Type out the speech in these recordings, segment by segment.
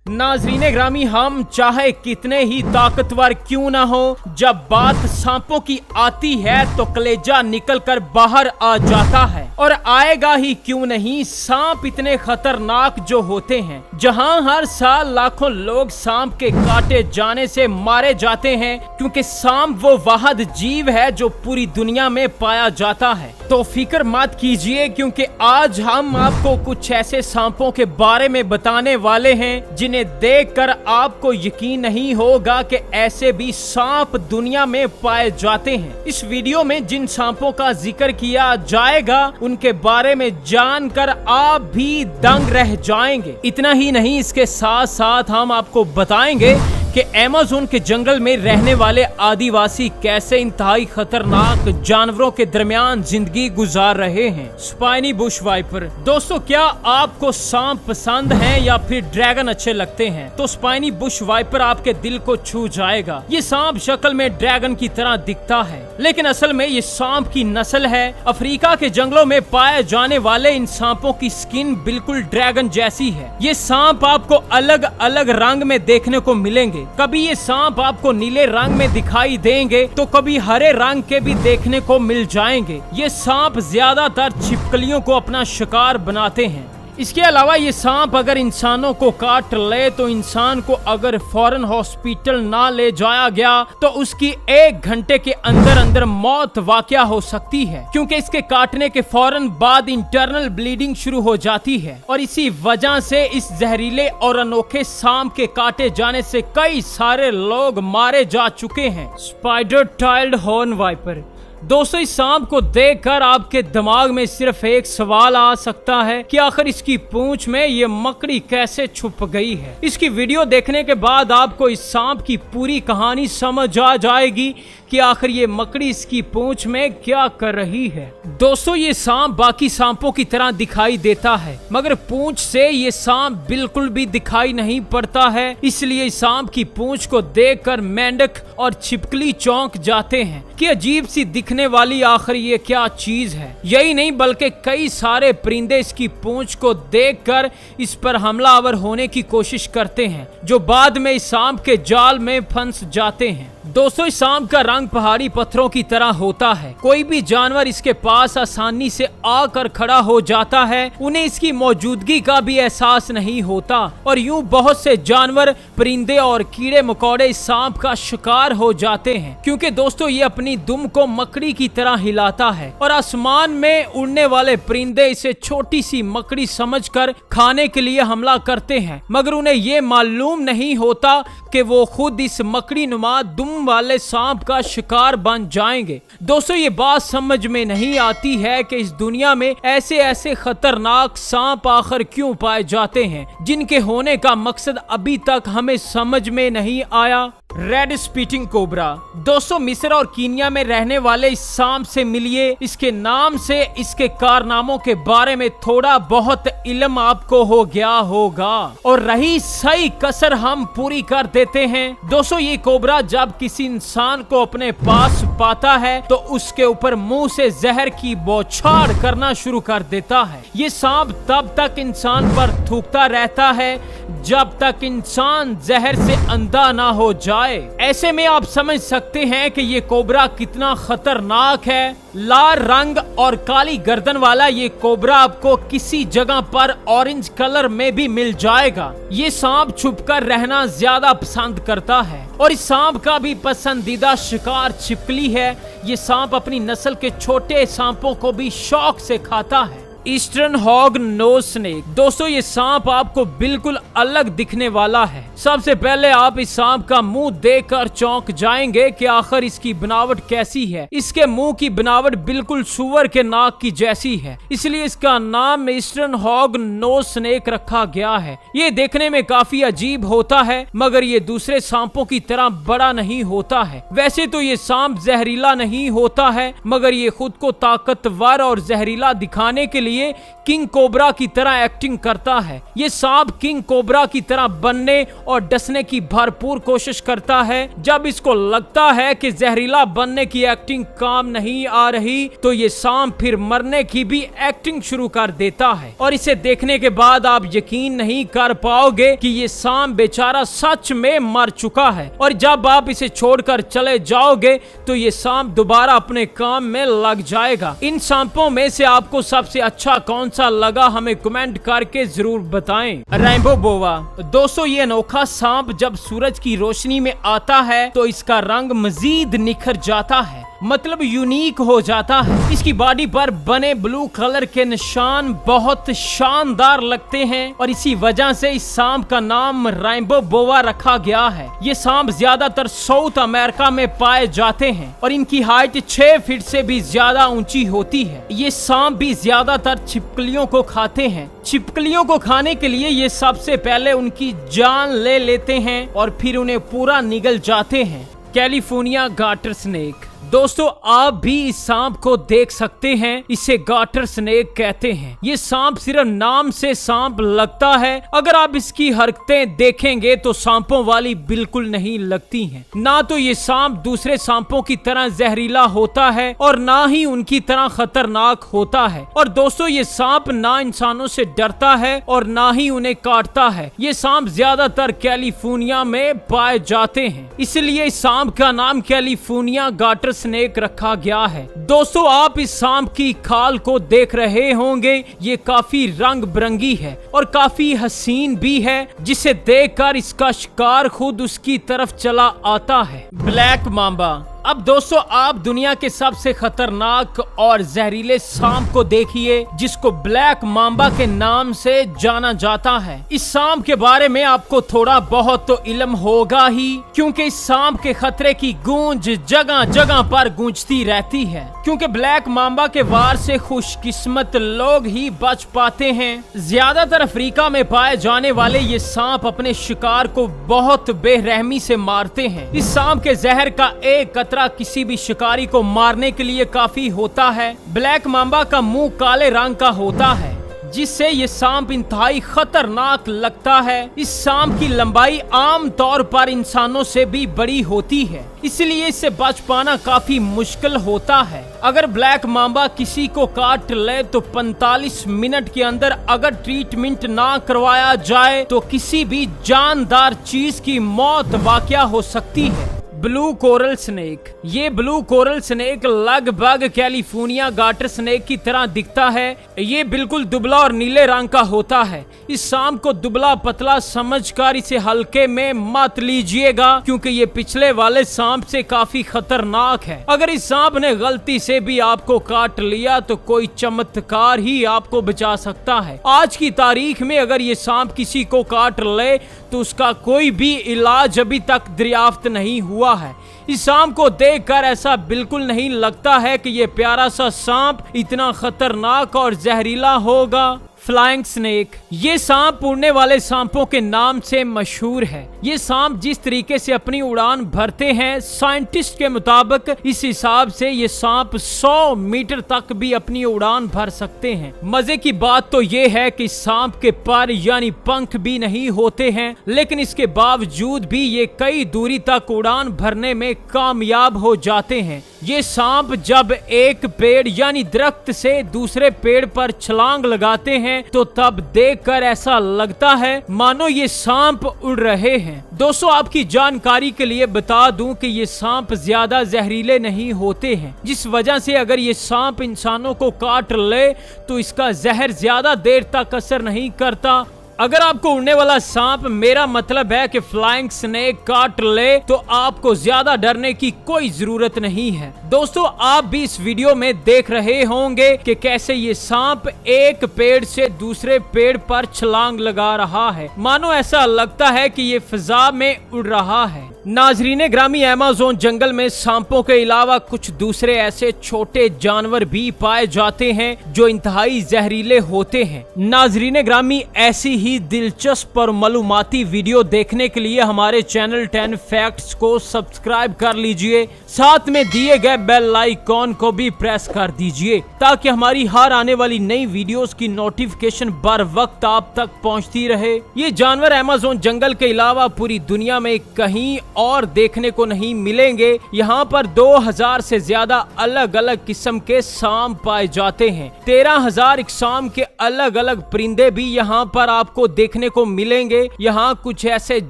नाज़रीन ग्रामी, हम चाहे कितने ही ताकतवर क्यों ना हो, जब बात सांपों की आती है तो कलेजा निकलकर बाहर आ जाता है। और आएगा ही क्यों नहीं। सांप इतने खतरनाक जो होते हैं, जहां हर साल लाखों लोग सांप के काटे जाने से मारे जाते हैं, क्योंकि सांप वो वाहिद जीव है जो पूरी दुनिया में पाया जाता है। तो फिक्र मत कीजिए, क्योंकि आज हम आपको कुछ ऐसे सांपों के बारे में बताने वाले हैं जिन्हें देखकर आपको यकीन नहीं होगा कि ऐसे भी सांप दुनिया में पाए जाते हैं। इस वीडियो में जिन सांपों का जिक्र किया जाएगा उनके बारे में जानकर आप भी दंग रह जाएंगे। इतना ही नहीं, इसके साथ साथ हम आपको बताएंगे कि अमेज़न के जंगल में रहने वाले आदिवासी कैसे इंतहाई खतरनाक जानवरों के दरमियान जिंदगी गुजार रहे हैं। Spiny bush viper. दोस्तों, क्या आपको सांप पसंद हैं या फिर ड्रैगन अच्छे लगते हैं? तो स्पाइनी बुश वाइपर आपके दिल को छू जाएगा। ये सांप शक्ल में ड्रैगन की तरह दिखता है, लेकिन असल में ये सांप की नस्ल है। अफ्रीका के जंगलों में पाए जाने वाले इन सांपों की स्किन बिल्कुल ड्रैगन जैसी है। ये सांप आपको अलग अलग रंग में देखने को मिलेंगे। कभी ये सांप आपको नीले रंग में दिखाई देंगे तो कभी हरे रंग के भी देखने को मिल जाएंगे। ये सांप ज्यादातर छिपकलियों को अपना शिकार बनाते हैं। इसके अलावा ये सांप अगर इंसानों को काट ले तो इंसान को अगर फौरन हॉस्पिटल ना ले जाया गया तो उसकी 1 घंटे के अंदर अंदर मौत वाकया हो सकती है, क्योंकि इसके काटने के फौरन बाद इंटरनल ब्लीडिंग शुरू हो जाती है। और इसी वजह से इस जहरीले और अनोखे सांप के काटे जाने से कई सारे लोग मारे जा चुके हैं। Spider tailed horn viper. दोस्तों, इस सांप को देखकर आपके दिमाग में सिर्फ एक सवाल आ सकता है कि आखिर इसकी पूंछ में ये मकड़ी कैसे छुप गई है। इसकी वीडियो देखने के बाद आपको इस सांप की पूरी कहानी समझ आ जाएगी कि आखिर ये मकड़ी इसकी पूंछ में क्या कर रही है। दोस्तों, ये सांप बाकी सांपों की तरह दिखाई देता है, मगर पूंछ से ये सांप बिल्कुल भी दिखाई नहीं पड़ता है। इसलिए इस सांप की पूंछ को देखकर मेंढक और छिपकली चौंक जाते हैं कि अजीब सी दिखने वाली आखिर ये क्या चीज है। यही नहीं बल्कि कई सारे परिंदे इसकी पूंछ को देखकर इस पर हमलावर होने की कोशिश करते हैं, जो बाद में इस सांप के जाल में फंस जाते हैं। दोस्तों, इस सांप का रंग पहाड़ी पत्थरों की तरह होता है। कोई भी जानवर इसके पास आसानी से आकर खड़ा हो जाता है, उन्हें इसकी मौजूदगी का भी एहसास नहीं होता। और यूं बहुत से जानवर, परिंदे और कीड़े मकोड़े इस सांप का शिकार हो जाते हैं, क्योंकि दोस्तों ये अपनी दुम को मकड़ी की तरह हिलाता है और आसमान में उड़ने वाले परिंदे इसे छोटी सी मकड़ी समझकर खाने के लिए हमला करते हैं, मगर उन्हें ये मालूम नहीं होता कि वो खुद इस मकड़ी नुमा दुम वाले सांप का शिकार बन जाएंगे। दोस्तों, ये बात समझ में नहीं आती है कि इस दुनिया में ऐसे ऐसे खतरनाक सांप आखिर क्यों पाए जाते हैं, जिनके होने का मकसद अभी तक हमें समझ में नहीं आया। Red spitting cobra. दोस्तों, मिस्र और कीनिया में रहने वाले इस सांप से मिलिए। इसके नाम से इसके कारनामों के बारे में थोड़ा बहुत इल्म आपको हो गया होगा, और रही सही कसर हम पूरी कर देते हैं। दोस्तों, ये कोबरा जब किसी इंसान को अपने पास पाता है तो उसके ऊपर मुंह से जहर की बौछार करना शुरू कर देता है। ये सांप तब तक इंसान पर थूकता रहता है जब तक इंसान जहर से अंधा ना हो जाए। ऐसे में आप समझ सकते हैं कि ये कोबरा कितना खतरनाक है। लाल रंग और काली गर्दन वाला ये कोबरा आपको किसी जगह पर ऑरेंज कलर में भी मिल जाएगा। ये सांप छुपकर रहना ज्यादा पसंद करता है और इस सांप का भी पसंदीदा शिकार छिपकली है। ये सांप अपनी नस्ल के छोटे सांपों को भी शौक से खाता है। Eastern hog nose snake. दोस्तों, ये सांप आपको बिल्कुल अलग दिखने वाला है। सबसे पहले आप इस सांप का मुंह देखकर चौंक जाएंगे कि आखिर इसकी बनावट कैसी है। इसके मुंह की बनावट बिल्कुल सूअर के नाक की जैसी है, इसलिए इसका नाम ईस्टर्न हॉग नोज स्नेक रखा गया है। ये देखने में काफी अजीब होता है, मगर ये दूसरे सांपों की तरह बड़ा नहीं होता है। वैसे तो ये सांप जहरीला नहीं होता है, मगर ये खुद को ताकतवर और जहरीला दिखाने के लिए लिए किंग कोबरा की तरह एक्टिंग करता है। ये सांप किंग कोबरा की तरह बनने और डसने की भरपूर कोशिश करता है। जब इसको लगता है कि जहरीला बनने की एक्टिंग काम नहीं आ रही तो ये सांप फिर मरने की भी एक्टिंग शुरू कर देता है। और इसे देखने के बाद आप यकीन नहीं कर पाओगे कि ये सांप बेचारा सच में मर चुका है। और जब आप इसे छोड़कर चले जाओगे तो ये सांप दोबारा अपने काम में लग जाएगा। इन सांपों में से आपको सबसे अच्छा कौन सा लगा हमें कमेंट करके जरूर बताएं। रेनबो बोआ दोस्तों, ये अनोखा सांप जब सूरज की रोशनी में आता है तो इसका रंग मजीद निखर जाता है, मतलब यूनिक हो जाता है। इसकी बॉडी पर बने ब्लू कलर के निशान बहुत शानदार लगते हैं और इसी वजह से इस सांप का नाम रेनबो बोआ रखा गया है। ये सांप ज्यादातर साउथ अमेरिका में पाए जाते हैं और इनकी हाइट 6 फीट से भी ज्यादा ऊंची होती है। ये सांप भी ज्यादातर छिपकलियों को खाते हैं। छिपकलियों को खाने के लिए ये सबसे पहले उनकी जान ले लेते हैं और फिर उन्हें पूरा निगल जाते हैं। कैलिफोर्निया गाटर स्नेक दोस्तों, आप भी इस सांप को देख सकते हैं। इसे गाटर स्नेक कहते हैं। ये सांप सिर्फ नाम से सांप लगता है। अगर आप इसकी हरकतें देखेंगे तो सांपों वाली बिल्कुल नहीं लगती हैं। ना तो ये सांप दूसरे सांपों की तरह जहरीला होता है और ना ही उनकी तरह खतरनाक होता है। और दोस्तों, ये सांप ना इंसानों से डरता है और ना ही उन्हें काटता है। ये सांप ज्यादातर कैलिफोर्निया में पाए जाते हैं, इसलिए इस सांप का नाम कैलिफोर्निया गाटर स्नेक रखा गया है। दोस्तों, आप इस सांप की खाल को देख रहे होंगे। ये काफी रंग बिरंगी है और काफी हसीन भी है, जिसे देखकर इसका शिकार खुद उसकी तरफ चला आता है। Black Mamba. अब दोस्तों, आप दुनिया के सबसे खतरनाक और जहरीले सांप को देखिए, जिसको ब्लैक मांबा के नाम से जाना जाता है। इस सांप के बारे में आपको थोड़ा बहुत तो इल्म होगा ही, क्योंकि इस सांप के खतरे की गूंज जगह जगह पर गूंजती रहती है। क्योंकि ब्लैक मांबा के वार से खुशकिस्मत लोग ही बच पाते हैं। ज्यादातर अफ्रीका में पाए जाने वाले ये सांप अपने शिकार को बहुत बेरहमी से मारते हैं। इस सांप के जहर का एक किसी भी शिकारी को मारने के लिए काफी होता है। ब्लैक मांबा का मुंह काले रंग का होता है, जिससे ये सांप इंतहाई खतरनाक लगता है। इस सांप की लंबाई आम तौर पर इंसानों से भी बड़ी होती है, इसलिए इससे बच पाना काफी मुश्किल होता है। अगर ब्लैक मांबा किसी को काट ले तो 45 मिनट के अंदर अगर ट्रीटमेंट ना करवाया जाए तो किसी भी जानदार चीज की मौत वाक़या हो सकती है। Blue coral snake. ये ब्लू कोरल स्नेक लगभग कैलिफोर्निया गाटर स्नेक की तरह दिखता है। ये बिल्कुल दुबला और नीले रंग का होता है। इस सांप को दुबला पतला समझकर इसे हल्के में मत लीजिएगा, क्योंकि ये पिछले वाले सांप से काफी खतरनाक है। अगर इस सांप ने गलती से भी आपको काट लिया तो कोई चमत्कार ही आपको बचा सकता है। आज की तारीख में अगर ये सांप किसी को काट ले तो उसका कोई भी इलाज अभी तक दरियाफ्त नहीं हुआ है। इस सांप को देखकर ऐसा बिल्कुल नहीं लगता है कि ये प्यारा सा सांप इतना खतरनाक और जहरीला होगा। Flying snake. ये सांप उड़ने वाले सांपों के नाम से मशहूर है। ये सांप जिस तरीके से अपनी उड़ान भरते हैं, साइंटिस्ट के मुताबिक इस हिसाब से ये सांप 100 मीटर तक भी अपनी उड़ान भर सकते हैं। मजे की बात तो ये है कि सांप के पर यानी पंख भी नहीं होते हैं, लेकिन इसके बावजूद भी ये कई दूरी तक उड़ान भरने में कामयाब हो जाते हैं। ये सांप जब एक पेड़ यानी दरख्त से दूसरे पेड़ पर छलांग लगाते हैं तो तब देखकर ऐसा लगता है मानो ये सांप उड़ रहे हैं। दोस्तों, आपकी जानकारी के लिए बता दूं कि ये सांप ज्यादा जहरीले नहीं होते हैं, जिस वजह से अगर ये सांप इंसानों को काट ले तो इसका जहर ज्यादा देर तक असर नहीं करता। अगर आपको उड़ने वाला सांप, मेरा मतलब है कि फ्लाइंग स्नेक, काट ले तो आपको ज्यादा डरने की कोई जरूरत नहीं है। दोस्तों, आप भी इस वीडियो में देख रहे होंगे कि कैसे ये सांप एक पेड़ से दूसरे पेड़ पर छलांग लगा रहा है, मानो ऐसा लगता है कि ये फिजा में उड़ रहा है। नाजरीने ग्रामी, अमेज़न जंगल में सांपों के अलावा कुछ दूसरे ऐसे छोटे जानवर भी पाए जाते हैं जो इंतहाई जहरीले होते हैं। नाजरीने ग्रामी, ऐसी ही दिलचस्प और मालूमाती वीडियो देखने के लिए हमारे चैनल 10 फैक्ट्स को सब्सक्राइब कर लीजिए, साथ में दिए गए बेल आइकॉन को भी प्रेस कर दीजिए ताकि हमारी हर आने वाली नई वीडियोस की नोटिफिकेशन बर वक्त आप तक पहुंचती रहे। ये जानवर अमेज़न जंगल के अलावा पूरी दुनिया में कहीं और देखने को नहीं मिलेंगे। यहाँ पर 2000 से ज्यादा अलग अलग किस्म के सांप पाए जाते हैं। 13,000 इकसाम के अलग अलग परिंदे भी यहाँ पर आपको देखने को मिलेंगे। यहाँ कुछ ऐसे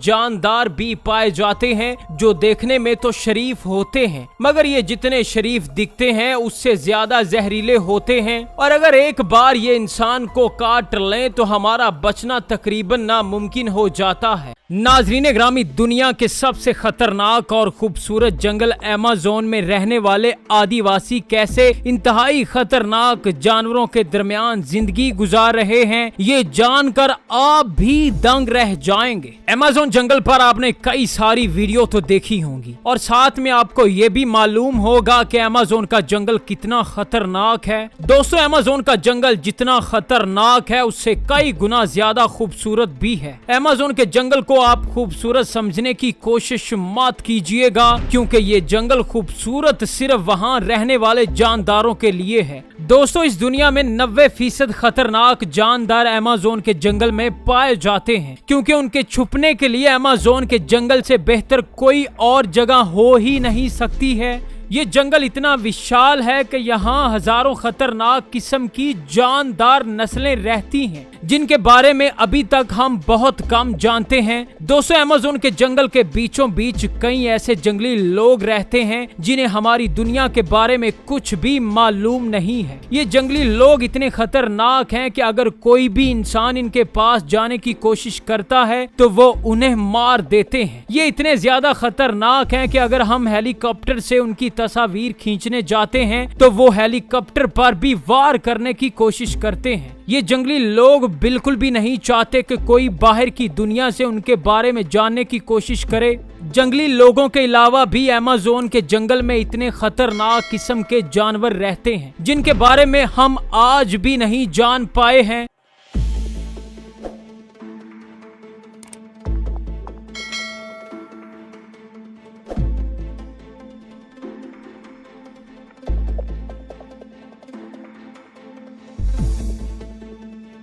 जानदार भी पाए जाते हैं जो देखने में तो शरीफ होते हैं, मगर ये जितने शरीफ दिखते हैं उससे ज्यादा जहरीले होते हैं, और अगर एक बार ये इंसान को काट लें तो हमारा बचना तकरीबन नामुमकिन हो जाता है। नाज़रीने ग्रामी, दुनिया के सबसे खतरनाक और खूबसूरत जंगल अमेज़न में रहने वाले आदिवासी कैसे इंतहाई खतरनाक जानवरों के दरमियान जिंदगी गुजार रहे हैं, ये जानकर आप भी दंग रह जाएंगे। अमेज़न जंगल पर आपने कई सारी वीडियो तो देखी होंगी और साथ में आपको ये भी मालूम होगा कि अमेज़न का जंगल कितना खतरनाक है। दोस्तों, अमेज़न का जंगल जितना खतरनाक है उससे कई गुना ज्यादा खूबसूरत भी है। अमेज़न के जंगल को आप खूबसूरत समझने की कोशिश मत कीजिएगा, क्योंकि ये जंगल खूबसूरत सिर्फ वहाँ रहने वाले जानदारों के लिए है। दोस्तों, इस दुनिया में 90% खतरनाक जानदार अमेज़न के जंगल में पाए जाते हैं, क्योंकि उनके छुपने के लिए अमेज़न के जंगल से बेहतर कोई और जगह हो ही नहीं सकती है। ये जंगल इतना विशाल है कि यहाँ हजारों खतरनाक किस्म की जानदार नस्लें रहती हैं, जिनके बारे में अभी तक हम बहुत कम जानते हैं। दोस्तों, अमेज़न के जंगल के बीचों बीच कई ऐसे जंगली लोग रहते हैं जिन्हें हमारी दुनिया के बारे में कुछ भी मालूम नहीं है। ये जंगली लोग इतने खतरनाक हैं कि अगर कोई भी इंसान इनके पास जाने की कोशिश करता है तो वो उन्हें मार देते हैं। ये इतने ज्यादा खतरनाक हैं कि अगर हम हेलीकॉप्टर से उनकी तस्वीर खींचने जाते हैं तो वो हेलीकॉप्टर पर भी वार करने की कोशिश करते हैं। ये जंगली लोग बिल्कुल भी नहीं चाहते कि कोई बाहर की दुनिया से उनके बारे में जानने की कोशिश करे। जंगली लोगों के अलावा भी अमेज़न के जंगल में इतने खतरनाक किस्म के जानवर रहते हैं जिनके बारे में हम आज भी नहीं जान पाए हैं।